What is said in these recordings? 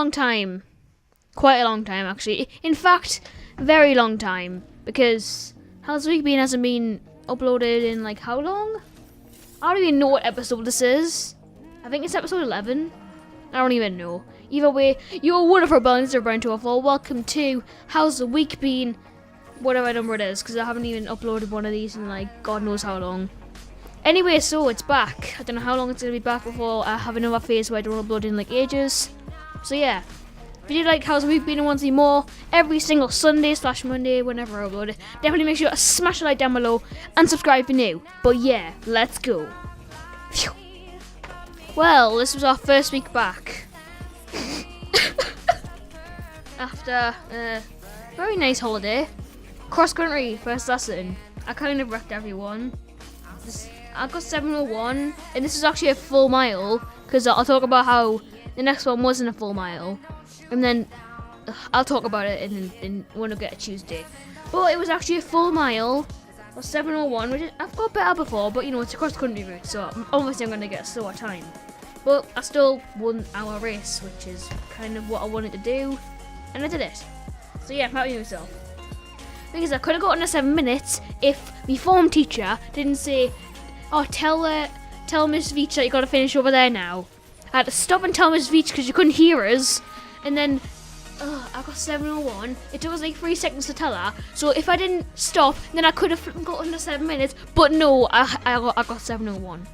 long time. Quite a long time, actually. In fact, very long time. Because How's the Week Been hasn't been uploaded in, like, how long? I don't even know what episode this is. I think it's episode 11. I don't even know. Either way, you're wonderful balance of Brent Waffle. Welcome to How's the Week Been? Whatever number it is, because I haven't even uploaded one of these in, like, God knows how long. Anyway, so it's back. I don't know how long it's going to be back before I have another phase where I don't upload in, like, ages. So yeah. If you like How's the Week Been and want to see more every single Sunday/Monday, whenever I upload it, definitely make sure to smash a like down below and subscribe if you're new. But yeah, let's go. Phew. Well, this was our first week back. After a very nice holiday. Cross country, first lesson. I kind of wrecked everyone. I got 701, and this is actually a full mile, because I'll talk about how the next one wasn't a full mile. And then I'll talk about it in when I get a Tuesday. But it was actually a full mile, or 701, which I've got better before, but you know, it's a cross country route, so obviously I'm going to get a slower time. But I still won our race, which is kind of what I wanted to do, and I did it. So yeah, I'm happy with myself. Because I could have gotten a 7 minutes if my form teacher didn't say, oh, tell Miss Veach that you got to finish over there now. I had to stop and tell Miss Veach because you couldn't hear us. And then I got 701. It took us like 3 seconds to tell her. So if I didn't stop, then I could have got under 7 minutes. But no, I got 701.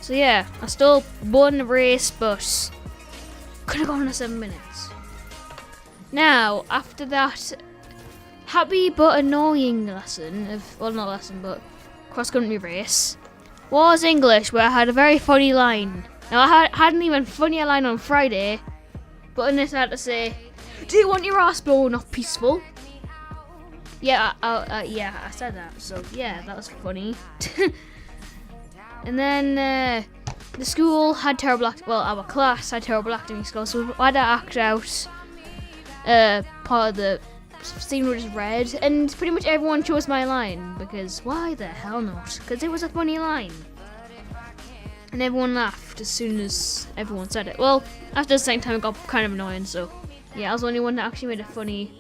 So yeah, I still won the race, but could have gone under 7 minutes. Now, after that happy but annoying lesson, well, not lesson, but cross-country race, was English, where I had a very funny line. Now, I had an even funnier line on Friday, but in this I had to say, do you want your ass blown off peaceful? Yeah, yeah, I said that, so yeah, that was funny. And then the school had terrible our class had terrible acting skills, so I had to act out part of the scene was read, and pretty much everyone chose my line, because why the hell not? Because it was a funny line. And everyone laughed as soon as everyone said it. Well, after the second time it got kind of annoying, so yeah, I was the only one that actually made a funny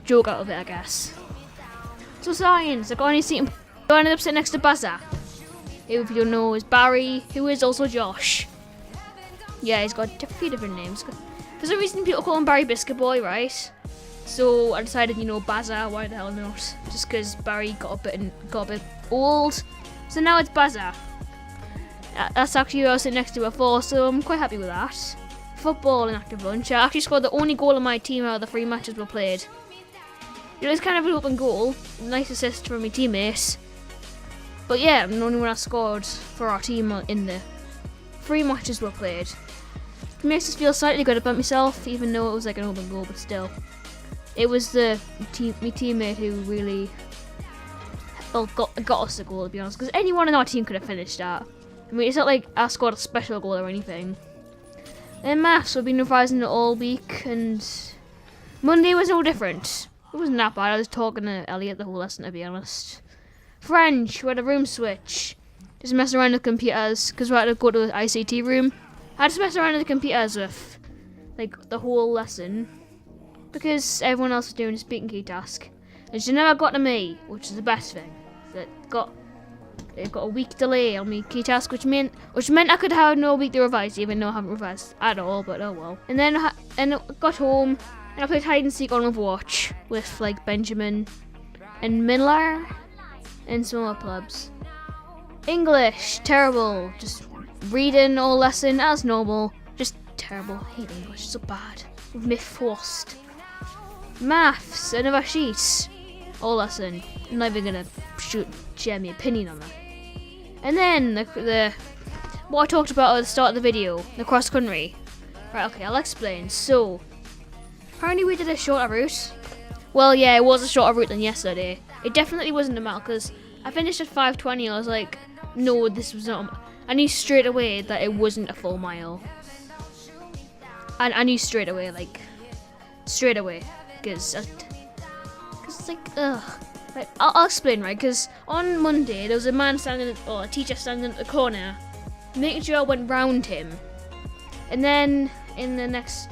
joke out of it, I guess. So science, I got any seat. I ended up sitting next to Bazza, who, if you don't know, is Barry, who is also Josh. Yeah, he's got a few different names. For some reason people call him Barry Biscuit Boy, right? So I decided, you know, Bazza, why the hell not? Just because Barry got a bit old. So now it's Bazza. That's actually who I was sitting next to before, so I'm quite happy with that. Football and active lunch. I actually scored the only goal of my team out of the 3 matches we played. It was kind of an open goal. Nice assist from my teammates. But yeah, I'm the only one I scored for our team in the 3 matches we played. It makes us feel slightly good about myself, even though it was like an open goal, but still. It was my teammate who really got us the goal, to be honest, because anyone in our team could have finished that. I mean, it's not like I scored a special goal or anything. Then maths, we've been revising it all week, and Monday was no different. It wasn't that bad. I was talking to Elliot the whole lesson, to be honest. French, we had a room switch. Just mess around with computers, because we had to go to the ICT room. I had to mess around with the computers with, like, the whole lesson, because everyone else was doing a speaking key task. And she never got to me, which is the best thing. It got a week delay on my key task, which meant I could have no week to revise, even though I haven't revised at all, but oh well. And then I got home, and I played hide and seek on Overwatch with, like, Benjamin and Miller and some other clubs. English, terrible. Just reading all lesson as normal. Just terrible. I hate English, so bad. With me forced. Maths, another sheet. All lesson. I'm not even gonna share my opinion on that. And then the what I talked about at the start of the video, the cross country. Right, okay, I'll explain. So apparently we did a shorter route. Well, yeah, it was a shorter route than yesterday. It definitely wasn't a mile, because I finished at 5:20. I was like, no, this was not. I knew straight away that it wasn't a full mile. And I knew straight away, because it's like, ugh. Right, I'll explain, right? Because on Monday there was a teacher standing at the corner, making sure I went round him. And then in the next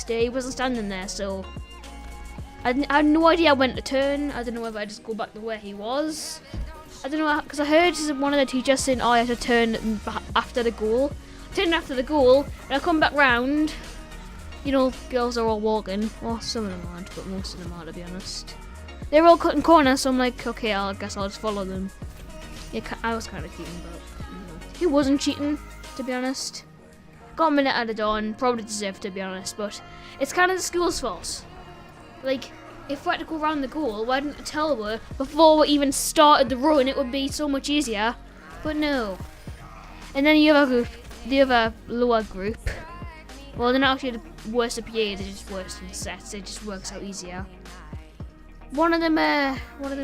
day, he wasn't standing there, so I had no idea when to turn. I don't know whether I just go back to where he was. I don't know, because I heard one of the teachers saying, "Oh, I have to turn after the goal." I turned after the goal, and I come back round. You know, girls are all walking. Well, some of them aren't, but most of them are, to be honest. They're all cutting corners, so I'm like, okay, I guess I'll just follow them. Yeah, I was kind of cheating, but you know, he wasn't cheating, to be honest. Got a minute added on, probably deserved, to be honest, but it's kind of the school's fault. Like, if we had to go around the goal, why didn't I tell her before we even started the run? It would be so much easier, but no. And then the other group, the other lower group, well, they're not actually the worst at PA, they're just worse in sets. It just works out easier. One of them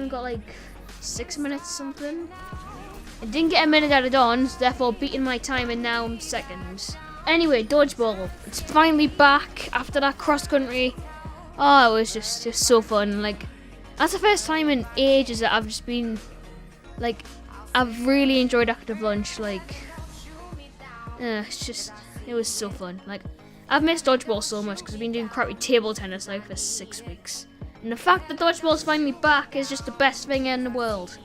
got like 6 minutes something. I didn't get a minute added on, so therefore beating my time, and now I'm second. Anyway, dodgeball. It's finally back after that cross country. Oh, it was just so fun. Like, that's the first time in ages that I've just been, like, I've really enjoyed active lunch. Like, it was so fun. Like, I've missed dodgeball so much because I've been doing crappy table tennis like for 6 weeks. And the fact that dodgeball's finally back is just the best thing in the world.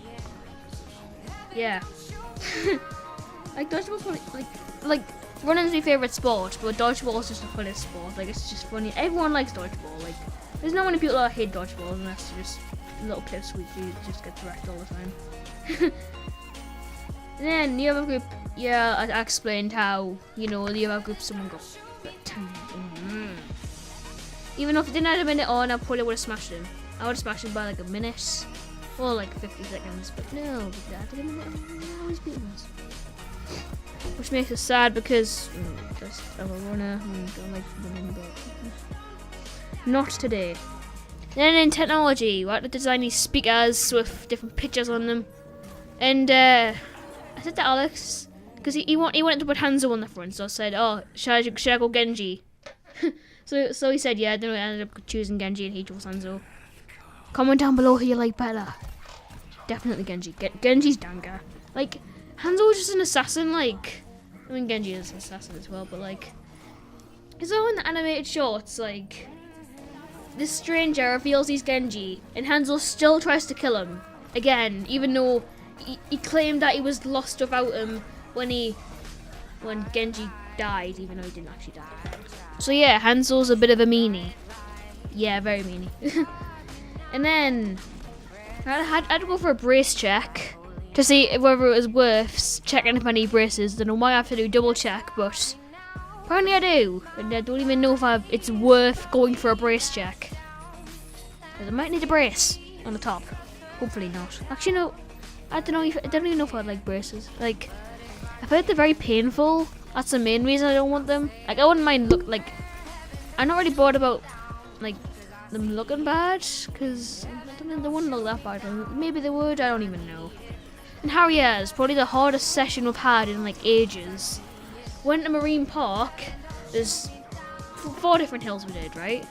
Yeah. Like, dodgeball's funny. Like running's my favourite sport, but dodgeball is just the funnest sport. Like, it's just funny. Everyone likes dodgeball. Like, there's not many people that hate dodgeball unless you're just a little pipsqueak who just gets wrecked all the time. And then the other group, yeah, I explained how, you know, the other group, someone got even if I didn't have a minute on, I probably would have smashed him. I would have smashed him by like a minute or like 50 seconds, but no, I did a minute on, now he's beating us. Which makes us sad because just I'm a runner and don't like running, but not today. Then in technology, we had to design these speakers with different pictures on them. And I said to Alex, because he wanted to put Hanzo on the front, so I said, oh, should I go Genji? So he said, yeah, then I ended up choosing Genji and he chose Hanzo. Comment down below who you like better. Definitely Genji. Genji's Danga. Like, Hanzo was just an assassin, like, I mean, Genji is an assassin as well, but like, it's all in the animated shorts, like, this stranger reveals he's Genji, and Hanzo still tries to kill him. Again, even though he claimed that he was lost without him when Genji died, even though he didn't actually die. So yeah, Hanzo's a bit of a meanie. Yeah, very meanie. And then I had to go for a brace check to see whether it was worth checking if I need braces. Don't know why I have to do double check, but apparently I do. And I don't even know if it's worth going for a brace check. Because I might need a brace on the top. Hopefully not. Actually, no. I don't even know if I'd like braces. Like, I've heard they're very painful. That's the main reason I don't want them. Like, I wouldn't mind I'm not really bothered about, like, them looking bad, because I don't know, they wouldn't look that bad. Maybe they would, I don't even know. And Harriers, probably the hardest session we've had in, like, ages. Went to Marine Park. There's 4 different hills we did, right?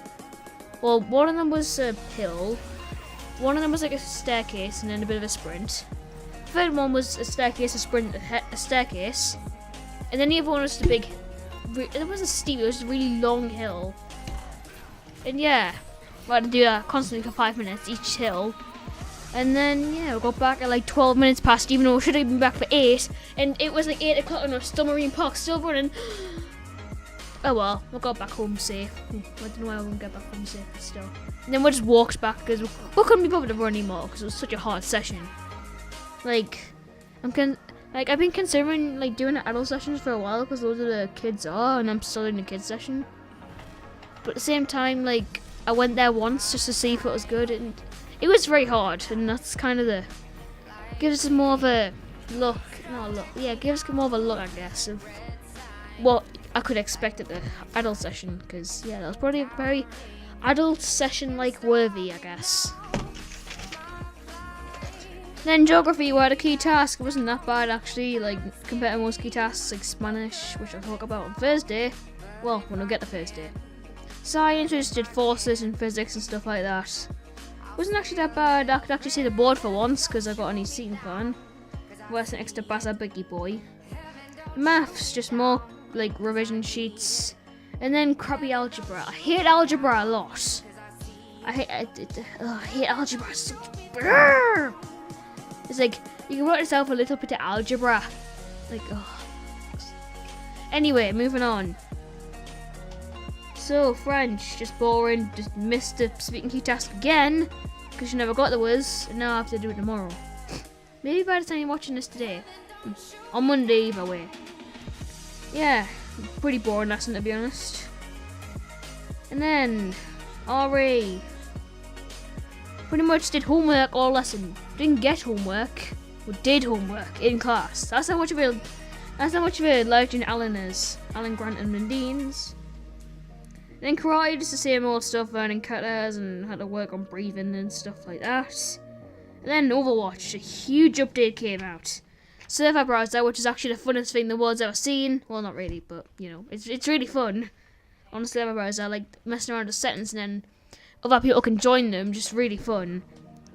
Well, one of them was a hill. One of them was, like, a staircase and then a bit of a sprint. The third one was a staircase, a sprint, a staircase. And then the other one was the big, it wasn't steep, it was a really long hill. And yeah, we had to do that constantly for 5 minutes each hill. And then yeah, we got back at like 12 minutes past, even though we should have been back for 8. And it was like 8 o'clock and we're still Marine Park, still running. Oh well, we got back home safe. I don't know why I wouldn't get back home safe, but still. And then we just walked back because we couldn't be bothered to run anymore because it was such a hard session. Like, I've been considering like doing the adult sessions for a while because those are the kids are, and I'm still in the kids session. But at the same time, like, I went there once just to see if it was good, and it was very hard. And that's kind of gives us more of a look, gives us more of a look, I guess, of what I could expect at the adult session. Because yeah, that was probably a very adult session like worthy, I guess. Then geography, we had a key task. It wasn't that bad actually, like compared to most key tasks like Spanish, which I'll talk about on Thursday. Well, when I get to Thursday. Science, we just did forces and physics and stuff like that. Wasn't actually that bad. I could actually see the board for once because I got a new seating fan. Worse next to Bassa Biggie Boy. Maths, just more like revision sheets. And then crappy algebra. I hate algebra a lot. I hate algebra so much. It's like, you can write yourself a little bit of algebra. Like, oh. Anyway, moving on. So, French, just boring. Just missed the speaking key task again. Because you never got the whiz. And now I have to do it tomorrow. Maybe by the time you're watching this today. On Monday, either way. Yeah, pretty boring lesson to be honest. And then, RA. Pretty much did homework all lesson. Didn't get homework, but did homework in class. That's how much of a legend Alan is. Alan Grant and Mundines. And then karate, just the same old stuff, learning katas and how to work on breathing and stuff like that. And then Overwatch, a huge update came out. Server browser, which is actually the funnest thing the world's ever seen. Well, not really, but you know, it's really fun. On the server browser, like messing around with settings and then other people can join them, just really fun.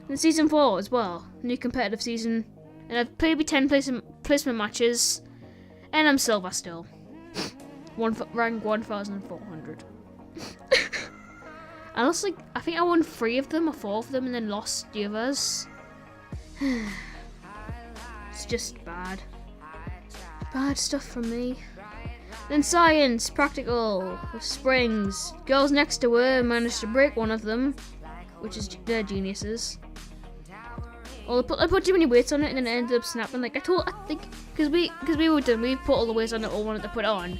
And season 4 as well, new competitive season. And I've played 10 placement matches, and I'm silver still. Rank 1,400. I lost I think I won 3 of them or 4 of them, and then lost the others. It's just bad. Bad stuff from me. Then science, practical, with springs. Girls next to her managed to break one of them, which is they're geniuses. Well, I put too many weights on it and then it ended up snapping. Like I think, because we were done, we put all the weights on that we wanted to put on.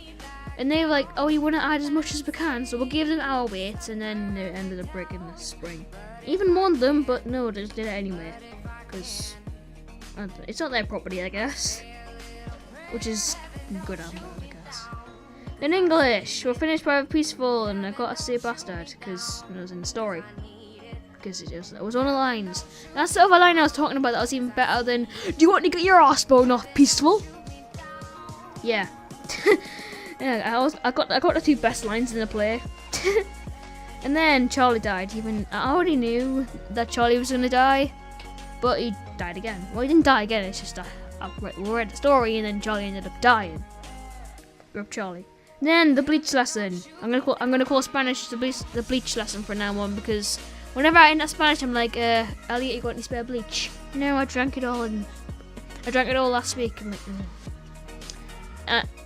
And they were like, oh, you want to add as much as we can, so we'll give them our weights, and then they ended up breaking the spring. Even warned them, but no, they just did it anyway. Because it's not their property, I guess. Which is good on them, I guess. In English, we're finished by peaceful, and I got to say bastard, because it was in the story. Because it was one of the lines. That's the other line I was talking about that was even better than, do you want to get your ass blown off peaceful? Yeah. Yeah, I got the 2 best lines in the play. And then Charlie died. Even I already knew that Charlie was gonna die, but he died again. Well, he didn't die again. It's just we read the story, and then Charlie ended up dying. Rip Charlie. And then the bleach lesson. I'm gonna call Spanish the bleach lesson from now on, because whenever I end up Spanish, I'm like, Elliot, you got any spare bleach? No, I drank it all, and I drank it all last week. I'm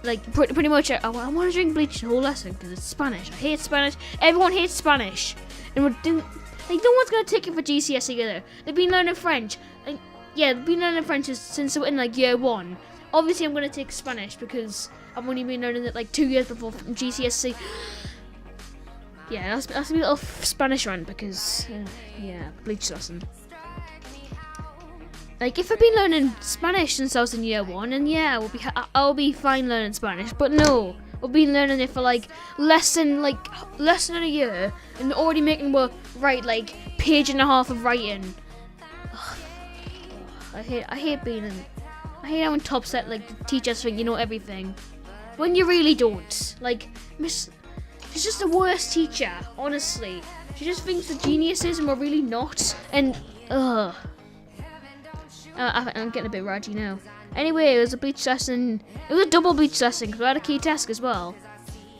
like, pretty much, I want to drink bleach the whole lesson because it's Spanish. I hate Spanish. Everyone hates Spanish, and no one's gonna take it for GCSE either. They've been learning French, and yeah, they've been learning French since they were in like year 1. Obviously, I'm gonna take Spanish because I've only been learning it like 2 years before GCSE. Yeah, that's a little Spanish rant because yeah, bleach lesson. Like, if I've been learning Spanish since I was in year 1, and yeah, I'll be fine learning Spanish. But no, I've been learning it for like less than a year, and already making work write like page and a half of writing. Ugh. I hate how in top set like the teachers think you know everything, when you really don't. Like she's just the worst teacher, honestly. She just thinks we're geniuses and we're really not. And ugh. I'm getting a bit raggy now. Anyway, it was a bleach lesson. It was a double bleach lesson because we had a key task as well.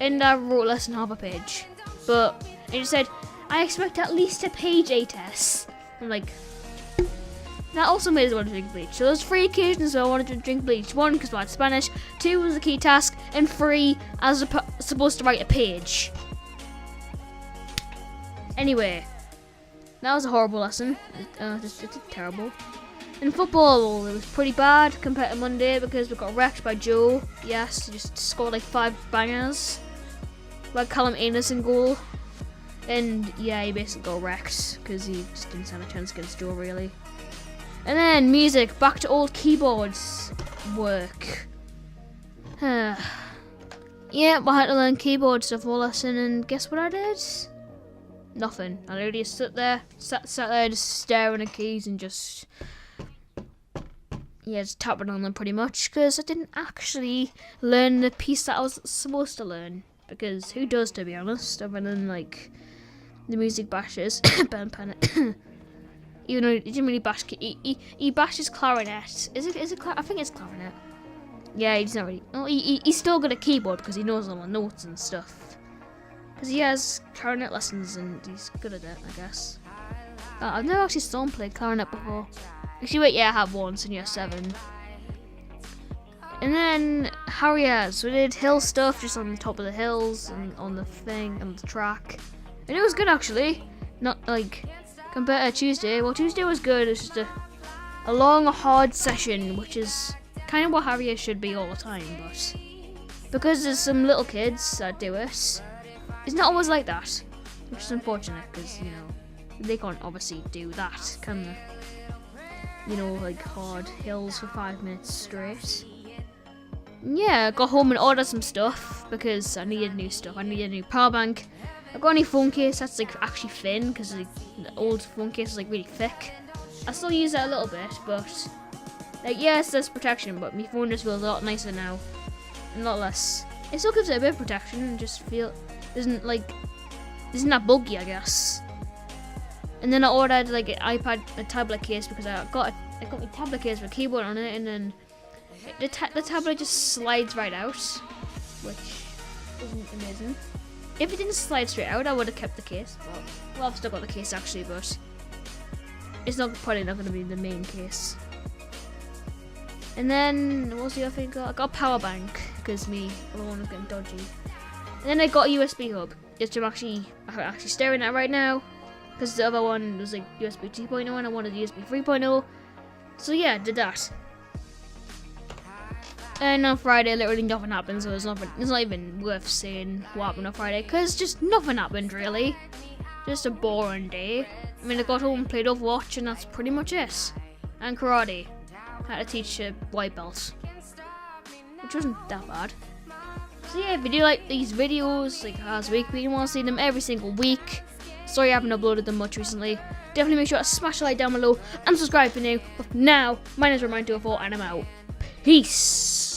And I wrote less than half a page. But it just said, I expect at least a page A-test. I'm like, that also made us want to drink bleach. So there's 3 occasions where I wanted to drink bleach. 1, because I had Spanish. 2 was a key task. And 3, I was supposed to write a page. Anyway, that was a horrible lesson. Just terrible. In football, it was pretty bad compared to Monday because we got wrecked by Joe. Yes, he just scored like 5 bangers. Like Callum Innes in goal. And yeah, he basically got wrecked because he just didn't stand a chance against Joe, really. And then music, back to old keyboards work. Yeah, I had to learn keyboard stuff all lesson, and guess what I did? Nothing. I literally just sat there just staring at keys and just tapping on them pretty much, because I didn't actually learn the piece that I was supposed to learn. Because who does, to be honest, other than like the music bashes. Ben Pennant. Even though he didn't really bash, he bashes clarinet. Is it I think it's clarinet. Yeah, he's not really. Well, he's still got a keyboard because he knows all the notes and stuff. Because he has clarinet lessons and he's good at it, I guess. I've never actually saw him play clarinet before. Actually, wait, yeah, I have once in year 7. And then Harry has. We did hill stuff just on the top of the hills and on the thing and the track. And it was good actually. Not like compared to Tuesday. Well, Tuesday was good. It's just a long, hard session, which is kind of what Harrier should be all the time. But because there's some little kids that do it, it's not always like that, which is unfortunate because they can't obviously do that, can they? Like hard hills for 5 minutes straight. Yeah, I got home and ordered some stuff because I needed new stuff. I needed a new power bank. I got a new phone case that's like actually thin because the old phone case is like really thick. I still use it a little bit, but like yes, there's protection, but my phone just feels a lot nicer now, and a lot less. It still gives it a bit of protection and just isn't that buggy, I guess. And then I ordered like a tablet case because I got my tablet case with a keyboard on it, and then the tablet just slides right out, which isn't amazing. If it didn't slide straight out, I would have kept the case. Well, I've still got the case actually, but it's probably not going to be the main case. And then what was the other thing? I got a power bank because my other one was getting dodgy. And then I got a USB hub, which I'm actually staring at right now, because the other one was like USB 2.0 and I wanted USB 3.0. So yeah, did that. And on Friday, literally nothing happened, so it's not even worth saying what happened on Friday, because just nothing happened, really. Just a boring day. I mean, I got home and played Overwatch, and that's pretty much it. And karate. Had to teach a white belt, which wasn't that bad. So yeah, if you do like these videos, like last week, but you want to see them every single week, sorry I haven't uploaded them much recently, definitely make sure to smash a like down below, and subscribe if you're new. But now, my name is Remind204, and I'm out. Peace!